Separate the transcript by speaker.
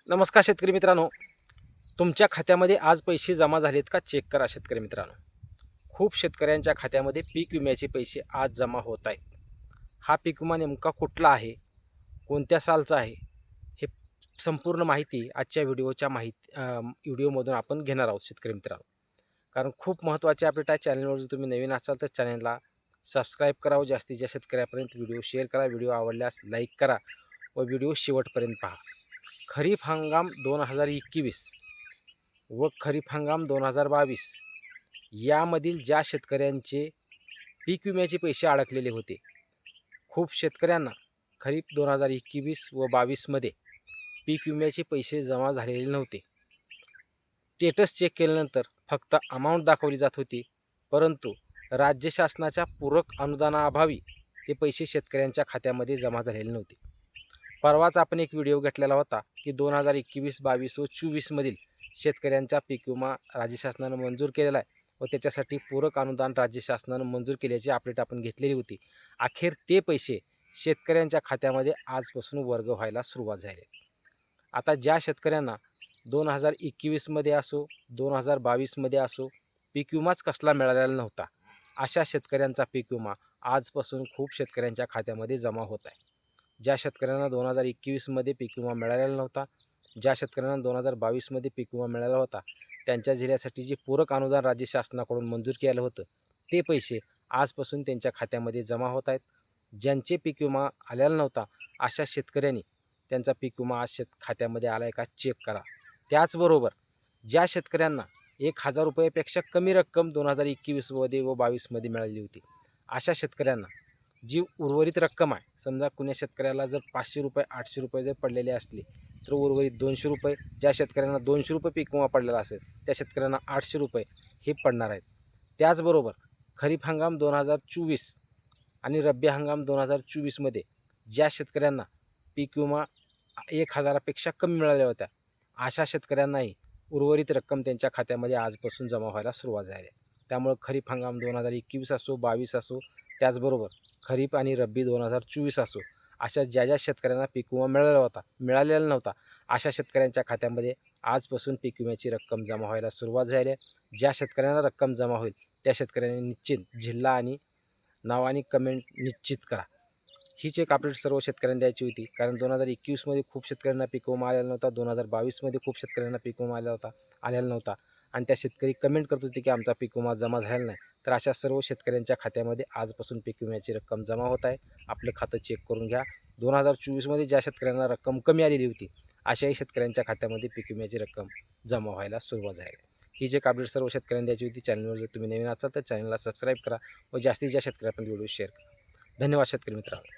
Speaker 1: नमस्कार शेतकरी मित्रांनो, तुमच्या खात्यामध्ये आज पैसे जमा झालेत का चेक करा शेतकरी मित्रांनो. खूप शेतकऱ्यांच्या खात्यामध्ये पीक विम्याचे पैसे आज जमा होत आहेत. हा पीक विमा नेमका कुठला आहे, कोणत्या सालचा आहे, हे संपूर्ण माहिती आजच्या व्हिडिओमधून आपण घेणार आहोत शेतकरी मित्रांनो. कारण खूप महत्त्वाचे अपडेट आहे. चॅनलवर जर तुम्ही नवीन असाल तर चॅनलला सबस्क्राईब करा व जास्तीत जास्त शेतकऱ्यापर्यंत व्हिडिओ शेअर करा. व्हिडिओ आवडल्यास लाईक करा व व्हिडिओ शेवटपर्यंत पहा. खरीप हंगाम 2021 व खरीप हंगाम 2022 यामधील ज्या शेतकऱ्यांचे पीक विम्याचे पैसे अडकलेले होते, खूप शेतकऱ्यांना खरीप 2021 व 22मध्ये पीक विम्याचे पैसे जमा झालेले नव्हते. स्टेटस चेक केल्यानंतर फक्त अमाऊंट दाखवली जात होती, परंतु राज्य शासनाच्या पूरक अनुदानाअभावी ते पैसे शेतकऱ्यांच्या खात्यामध्ये जमा झालेले नव्हते. परवाच आपण एक व्हिडिओ घेतलेला होता की 2021, 22 व 24मधील शेतकऱ्यांचा पीक विमा राज्य शासनानं मंजूर केलेला आहे व त्याच्यासाठी पूरक अनुदान राज्य शासनानं मंजूर केल्याची अपडेट आपण घेतलेली होती. अखेर ते पैसे शेतकऱ्यांच्या खात्यामध्ये आजपासून वर्ग व्हायला सुरुवात झाली. आता ज्या शेतकऱ्यांना 2021मध्ये असो 2022मध्ये असो पीक विमाच कसला मिळालेला नव्हता, अशा शेतकऱ्यांचा पीक विमा आजपासून खूप शेतकऱ्यांच्या खात्यामध्ये जमा होत आहे. ज्या शेतकऱ्यांना 2021मध्ये पीक विमा मिळालेला नव्हता, ज्या शेतकऱ्यांना 2022मध्ये पीक विमा मिळाला होता, त्यांच्या जिल्ह्यासाठी जे पूरक अनुदान राज्य शासनाकडून मंजूर केलं होतं, ते पैसे आजपासून त्यांच्या खात्यामध्ये जमा होत आहेत. ज्यांचे पीक विमा आलेला नव्हता अशा शेतकऱ्यांनी त्यांचा पीक विमा आज खात्यामध्ये आला आहे का चेक करा. त्याचबरोबर ज्या शेतकऱ्यांना 1000 रुपयापेक्षा कमी रक्कम 2021मध्ये व 22मध्ये मिळाली होती, अशा शेतकऱ्यांना जी उर्वरित रक्कम आहे, समजा कुण्या शेतकऱ्याला जर 500 रुपये 800 रुपये जर पडलेले असले तर उर्वरित 200 रुपये, ज्या शेतकऱ्यांना 200 रुपये पीक विमा पडलेला असेल त्या शेतकऱ्यांना 800 रुपये हे पडणार आहेत. त्याचबरोबर खरीप हंगाम 2024 आणि रब्बी हंगाम 2024मध्ये ज्या शेतकऱ्यांना पीक विमा 1000पेक्षा कमी मिळाल्या होत्या, अशा शेतकऱ्यांनाही उर्वरित रक्कम त्यांच्या खात्यामध्ये आजपासून जमा व्हायला सुरुवात झाली आहे. त्यामुळे खरीप हंगाम 2021 असो 22 असो, त्याचबरोबर खरीप आणि रब्बी 2024 असो, अशा ज्या शेतकऱ्यांना पीक विमा मिळालेला नव्हता, अशा शेतकऱ्यांच्या खात्यामध्ये आजपासून पीक विम्याची रक्कम जमा व्हायला सुरुवात झाली आहे. ज्या शेतकऱ्यांना रक्कम जमा होईल त्या शेतकऱ्यांनी निश्चित जिल्हा आणि नाव आणि कमेंट निश्चित करा. हीच एक अपडेट सर्व शेतकऱ्यांना द्यायची होती. कारण 2021मध्ये खूप शेतकऱ्यांना पीक विमा आलेला नव्हता, 2022मध्ये खूप शेतकऱ्यांना पीक विमा आलेला नव्हता आणि त्या शेतकरी कमेंट करत होते की आमचा पीक विमा जमा झालेला नाही. तर अशा सर्व शेतकऱ्यांच्या खात्यामध्ये आजपासून पीक विम्याची रक्कम जमा होत आहे. आपलं खातं चेक करून घ्या. 2024मध्ये ज्या शेतकऱ्यांना रक्कम कमी आलेली होती, अशाही शेतकऱ्यांच्या खात्यामध्ये पीक विम्याची रक्कम जमा व्हायला सुरुवात झाली. ही जी अपडेट सर्व शेतकऱ्यांना द्यायची होती. चॅनलवर जर तुम्ही नवीन असाल तर चॅनलला सबस्क्राईब करा व जास्तीत जास्त शेतकऱ्यांपर्यंत व्हिडिओ शेअर करा. धन्यवाद शेतकरी मित्रांनो.